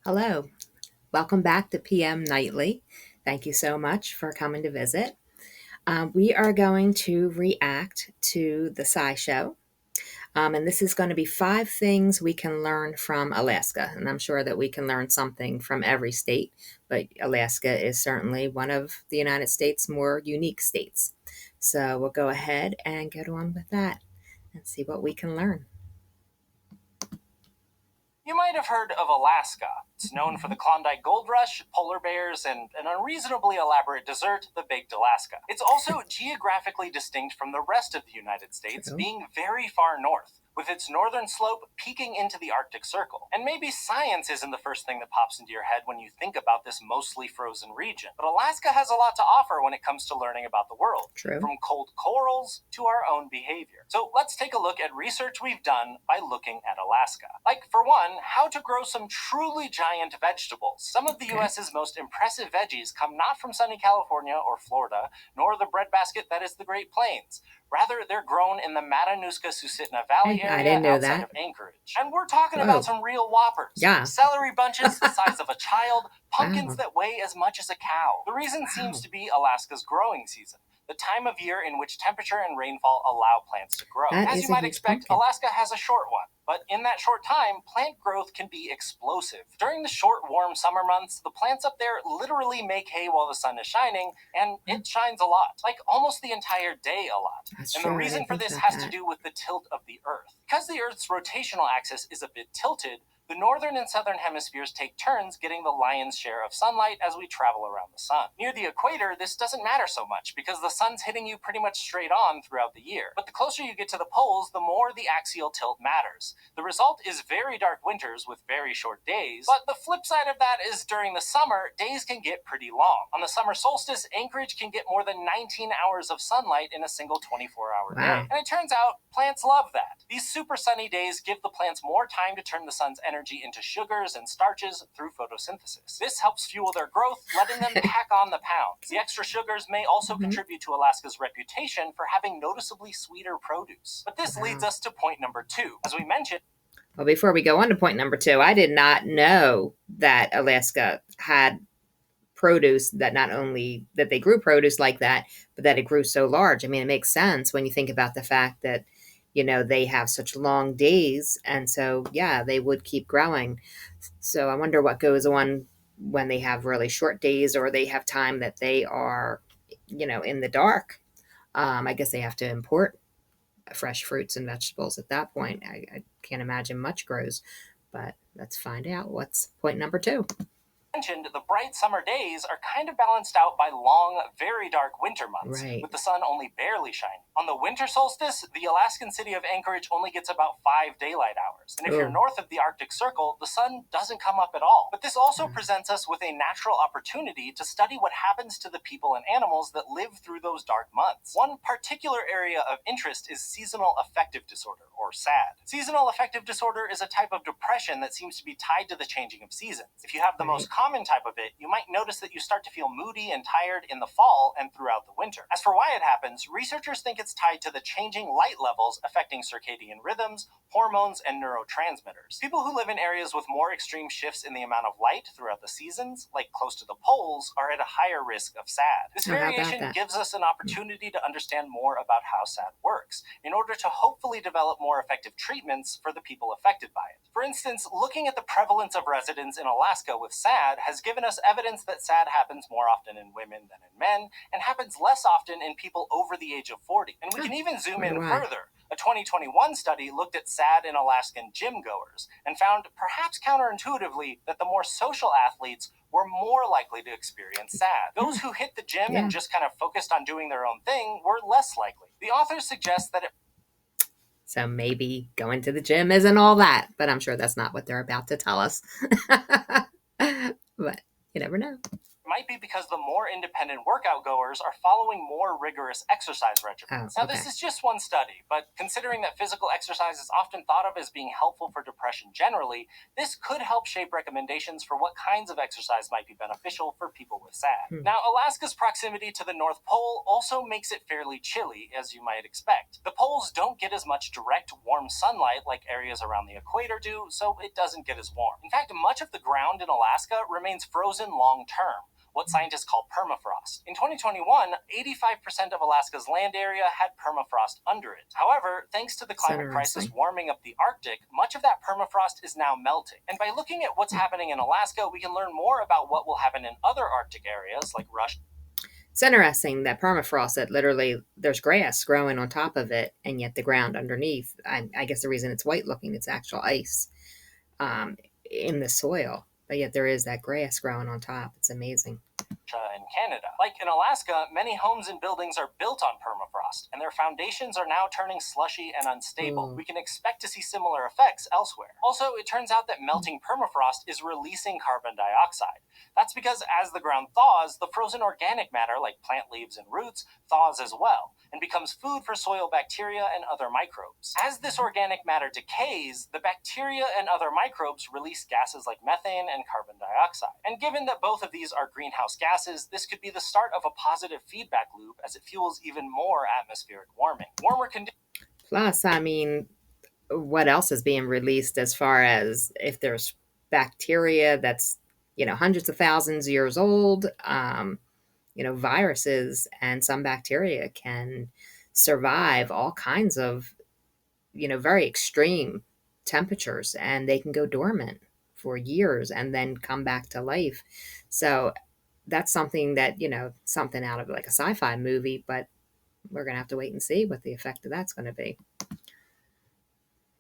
Hello, welcome back to PM Nightly. Thank you so much for coming to visit. We are going to react to the SciShow, and this is going to be 5 things we can learn from Alaska. And I'm sure that we can learn something from every state, but Alaska is certainly one of the United States' more unique states. So we'll go ahead and get on with that and see what we can learn. You might have heard of Alaska. It's known for the Klondike Gold Rush, polar bears, and an unreasonably elaborate dessert, the Baked Alaska. It's also geographically distinct from the rest of the United States, True. being very far north, with its northern slope peeking into the Arctic Circle. And maybe science isn't the first thing that pops into your head when you think about this mostly frozen region. But Alaska has a lot to offer when it comes to learning about the world, True. from cold corals to our own behavior. So let's take a look at research we've done by looking at Alaska. Like, for one, how to grow some truly giant vegetables. Some of the US's most impressive veggies come not from sunny California or Florida, nor the breadbasket that is the Great Plains. Rather, they're grown in the Matanuska-Susitna Valley I area didn't know outside that. of Anchorage. And we're talking Whoa. about some real whoppers. Yeah. Celery bunches the size of a child, pumpkins Wow. that weigh as much as a cow. The reason seems to be Alaska's growing season, the time of year in which temperature and rainfall allow plants to grow. That As is you a might huge expect, pumpkin. Alaska has a short one. But in that short time, plant growth can be explosive. During the short, warm summer months, the plants up there literally make hay while the sun is shining, and it shines a lot, like almost the entire day a lot. That's and true. the I reason didn't for think this about has to that. do with the tilt of the Earth. Because the Earth's rotational axis is a bit tilted, the northern and southern hemispheres take turns getting the lion's share of sunlight as we travel around the sun. Near the equator, this doesn't matter so much because the sun's hitting you pretty much straight on throughout the year. But the closer you get to the poles, the more the axial tilt matters. The result is very dark winters with very short days, but the flip side of that is during the summer, days can get pretty long. On the summer solstice, Anchorage can get more than 19 hours of sunlight in a single 24-hour Wow. day. And it turns out plants love that. These super sunny days give the plants more time to turn the sun's energy into sugars and starches through photosynthesis. This helps fuel their growth, letting them pack on the pounds. The extra sugars may also contribute to Alaska's reputation for having noticeably sweeter produce. But this leads us to point number 2. As we mentioned, Well, before we go on to point number 2, I did not know that Alaska had produce that not only that they grew produce like that, but that it grew so large. I mean, it makes sense when you think about the fact that, they have such long days. And so, yeah, they would keep growing. So I wonder what goes on when they have really short days or they have time that they are, in the dark. I guess they have to import fresh fruits and vegetables at that point. I can't imagine much grows, but let's find out. What's point number 2? The bright summer days are kind of balanced out by long, very dark winter months, Right. with the sun only barely shining. On the winter solstice, the Alaskan city of Anchorage only gets about 5 daylight hours. And if you're north of the Arctic Circle, the sun doesn't come up at all. But this also presents us with a natural opportunity to study what happens to the people and animals that live through those dark months. One particular area of interest is seasonal affective disorder, or SAD. Seasonal affective disorder is a type of depression that seems to be tied to the changing of seasons. If you have the most common type of it, you might notice that you start to feel moody and tired in the fall and throughout the winter. As for why it happens, researchers think it's tied to the changing light levels affecting circadian rhythms, hormones, and neurotransmitters. People who live in areas with more extreme shifts in the amount of light throughout the seasons, like close to the poles, are at a higher risk of SAD. This variation gives us an opportunity to understand more about how SAD works, in order to hopefully develop more effective treatments for the people affected by it. For instance, looking at the prevalence of residents in Alaska with SAD has given us evidence that SAD happens more often in women than in men, and happens less often in people over the age of 40. And we can even zoom in further. A 2021 study looked at SAD in Alaskan gym goers and found, perhaps counterintuitively, that the more social athletes were more likely to experience SAD. Those who hit the gym and just kind of focused on doing their own thing were less likely. The authors suggest that So maybe going to the gym isn't all that, but I'm sure that's not what they're about to tell us. But you never know. It might be because the more independent workout goers are following more rigorous exercise regimens. Now, this is just one study, but considering that physical exercise is often thought of as being helpful for depression generally, this could help shape recommendations for what kinds of exercise might be beneficial for people with SAD. Now, Alaska's proximity to the North Pole also makes it fairly chilly, as you might expect. The poles don't get as much direct warm sunlight like areas around the equator do, so it doesn't get as warm. In fact, much of the ground in Alaska remains frozen long term, what scientists call permafrost. In 2021, 85% of Alaska's land area had permafrost under it. However, thanks to the climate crisis warming up the Arctic, much of that permafrost is now melting. And by looking at what's happening in Alaska, we can learn more about what will happen in other Arctic areas like Russia. It's interesting that permafrost, that literally there's grass growing on top of it, and yet the ground underneath, I guess the reason it's white looking, it's actual ice in the soil. But yet there is that grass growing on top. It's amazing. In Canada. Like in Alaska, many homes and buildings are built on permafrost, and their foundations are now turning slushy and unstable. We can expect to see similar effects elsewhere. Also, it turns out that melting permafrost is releasing carbon dioxide. That's because as the ground thaws, the frozen organic matter, like plant leaves and roots, thaws as well, and becomes food for soil bacteria and other microbes. As this organic matter decays, the bacteria and other microbes release gases like methane and carbon dioxide. And given that both of these are greenhouse gases, this could be the start of a positive feedback loop as it fuels even more atmospheric warming. Warmer conditions. Plus, I mean, what else is being released as far as if there's bacteria that's, hundreds of thousands of years old, viruses and some bacteria can survive all kinds of, very extreme temperatures, and they can go dormant for years and then come back to life. So that's something that, something out of like a sci-fi movie, but we're going to have to wait and see what the effect of that's going to be.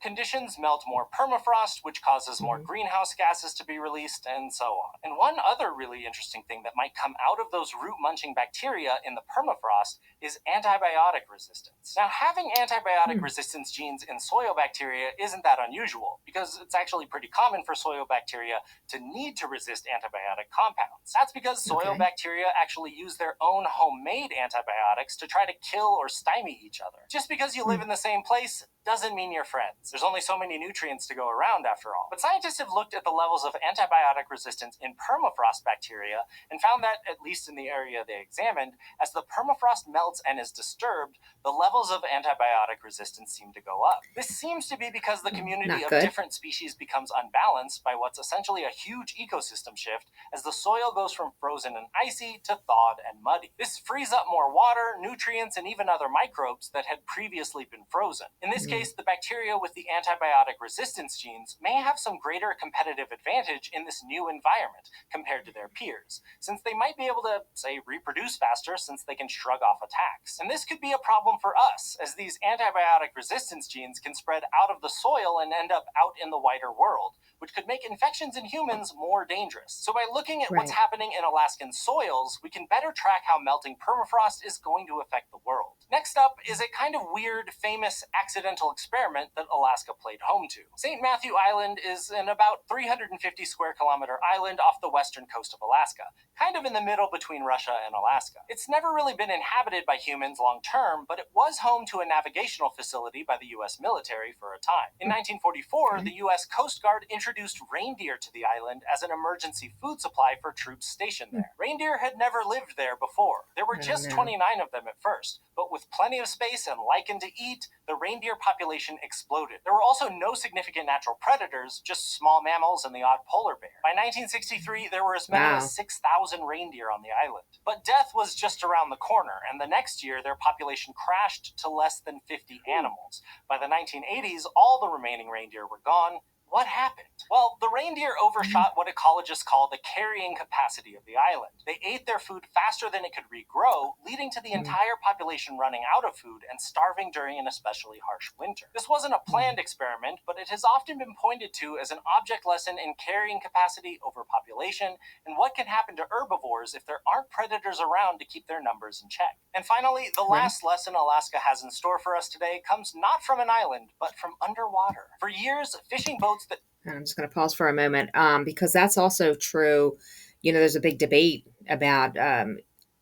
Conditions melt more permafrost, which causes more greenhouse gases to be released, and so on. And one other really interesting thing that might come out of those root-munching bacteria in the permafrost is antibiotic resistance. Now, having antibiotic resistance genes in soil bacteria isn't that unusual, because it's actually pretty common for soil bacteria to need to resist antibiotic compounds. That's because soil bacteria actually use their own homemade antibiotics to try to kill or stymie each other. Just because you live in the same place doesn't mean you're friends. There's only so many nutrients to go around after all. But scientists have looked at the levels of antibiotic resistance in permafrost bacteria and found that, at least in the area they examined, as the permafrost melts and is disturbed, the levels of antibiotic resistance seem to go up. This seems to be because the community of different species becomes unbalanced by what's essentially a huge ecosystem shift as the soil goes from frozen and icy to thawed and muddy. This frees up more water, nutrients, and even other microbes that had previously been frozen. In this case, the bacteria with the antibiotic resistance genes may have some greater competitive advantage in this new environment compared to their peers, since they might be able to, say, reproduce faster since they can shrug off attacks. And this could be a problem for us, as these antibiotic resistance genes can spread out of the soil and end up out in the wider world, which could make infections in humans more dangerous. So by looking at what's happening in Alaskan soils, we can better track how melting permafrost is going to affect the world. Next up is a kind of weird, famous accidental experiment that Alaska played home to. St. Matthew Island is an about 350 square kilometer island off the western coast of Alaska, kind of in the middle between Russia and Alaska. It's never really been inhabited by humans long term, but it was home to a navigational facility by the US military for a time. In 1944, the US Coast Guard introduced reindeer to the island as an emergency food supply for troops stationed there. Reindeer had never lived there before. There were just 29 of them at first, but with plenty of space and lichen to eat, the reindeer population exploded. There were also no significant natural predators, just small mammals and the odd polar bear. By 1963, there were as many as 6,000 reindeer on the island. But death was just around the corner, and the next year, their population crashed to less than 50 animals. By the 1980s, all the remaining reindeer were gone. What happened? Well, the reindeer overshot what ecologists call the carrying capacity of the island. They ate their food faster than it could regrow, leading to the entire population running out of food and starving during an especially harsh winter. This wasn't a planned experiment, but it has often been pointed to as an object lesson in carrying capacity over population and what can happen to herbivores if there aren't predators around to keep their numbers in check. And finally, the last lesson Alaska has in store for us today comes not from an island, but from underwater. For years, fishing boats. I'm just going to pause for a moment because that's also true. There's a big debate about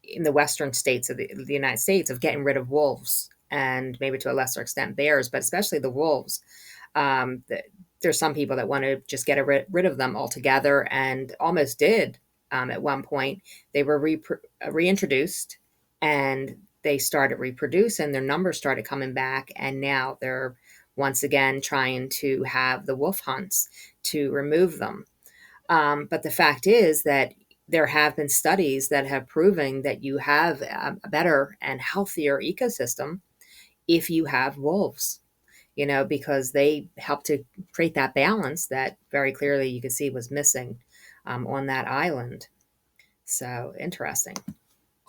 in the western states of the United States of getting rid of wolves and maybe to a lesser extent bears, but especially the wolves. There's some people that want to just get rid of them altogether and almost did at one point. They were reintroduced and they started reproducing, their numbers started coming back, and now they're once again trying to have the wolf hunts to remove them. But the fact is that there have been studies that have proven that you have a better and healthier ecosystem if you have wolves, because they help to create that balance that very clearly you could see was missing on that island. So interesting.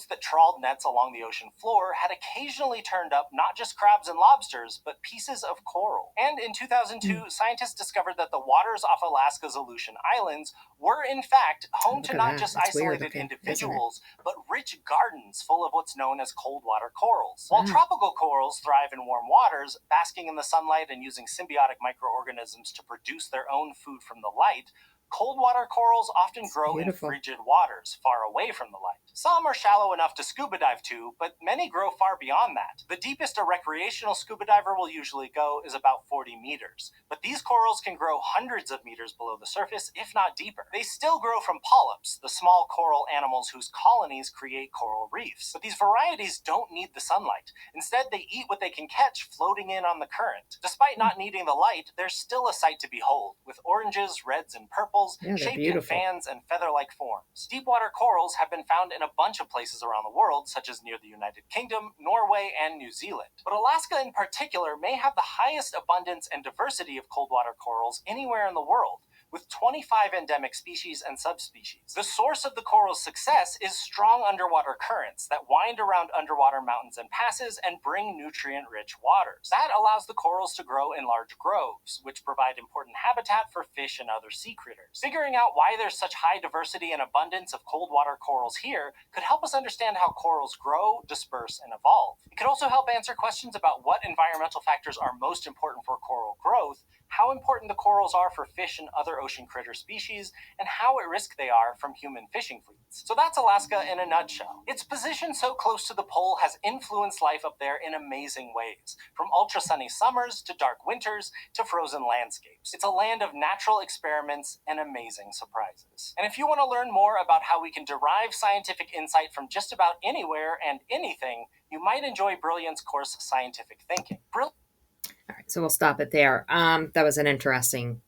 That trawled nets along the ocean floor had occasionally turned up not just crabs and lobsters, but pieces of coral. And in 2002, scientists discovered that the waters off Alaska's Aleutian Islands were, in fact, home to not just isolated individuals, but rich gardens full of what's known as cold water corals. While tropical corals thrive in warm waters, basking in the sunlight and using symbiotic microorganisms to produce their own food from the light, cold water corals often grow in frigid waters, far away from the light. Some are shallow enough to scuba dive to, but many grow far beyond that. The deepest a recreational scuba diver will usually go is about 40 meters. But these corals can grow hundreds of meters below the surface, if not deeper. They still grow from polyps, the small coral animals whose colonies create coral reefs. But these varieties don't need the sunlight. Instead, they eat what they can catch floating in on the current. Despite not needing the light, there's still a sight to behold, with oranges, reds, and purples shaped in fans and feather-like forms. Deepwater corals have been found in a bunch of places around the world, such as near the United Kingdom, Norway, and New Zealand. But Alaska in particular may have the highest abundance and diversity of cold water corals anywhere in the world, with 25 endemic species and subspecies. The source of the coral's success is strong underwater currents that wind around underwater mountains and passes and bring nutrient-rich waters. That allows the corals to grow in large groves, which provide important habitat for fish and other sea critters. Figuring out why there's such high diversity and abundance of cold water corals here could help us understand how corals grow, disperse, and evolve. It could also help answer questions about what environmental factors are most important for coral growth, how important the corals are for fish and other ocean critter species, and how at risk they are from human fishing fleets. So that's Alaska in a nutshell. Its position so close to the pole has influenced life up there in amazing ways, from ultra-sunny summers to dark winters to frozen landscapes. It's a land of natural experiments and amazing surprises. And if you want to learn more about how we can derive scientific insight from just about anywhere and anything, you might enjoy Brilliant's course, Scientific Thinking. All right, so we'll stop it there. That was an interesting,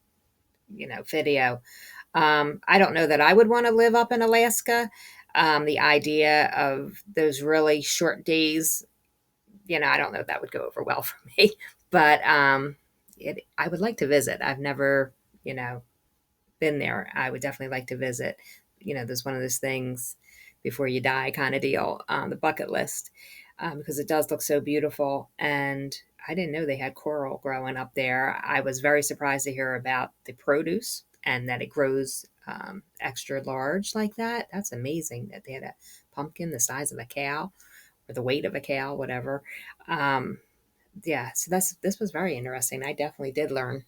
video. I don't know that I would want to live up in Alaska. The idea of those really short days, I don't know if that would go over well for me. But I would like to visit. I've never, been there. I would definitely like to visit. There's one of those things before you die kind of deal on the bucket list because it does look so beautiful. And I didn't know they had coral growing up there. I was very surprised to hear about the produce and that it grows extra large like that. That's amazing that they had a pumpkin the size of a cow or the weight of a cow, whatever. Yeah, so this was very interesting. I definitely did learn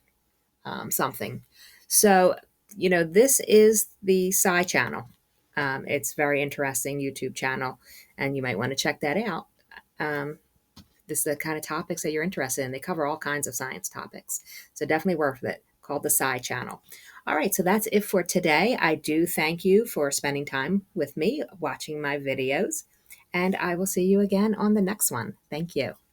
something. So, this is the Sci Channel. It's very interesting YouTube channel, and you might want to check that out. This is the kind of topics that you're interested in. They cover all kinds of science topics, so definitely worth it. Called the Sci Channel. All right, so that's it for today. I do thank you for spending time with me, watching my videos, and I will see you again on the next one. Thank you.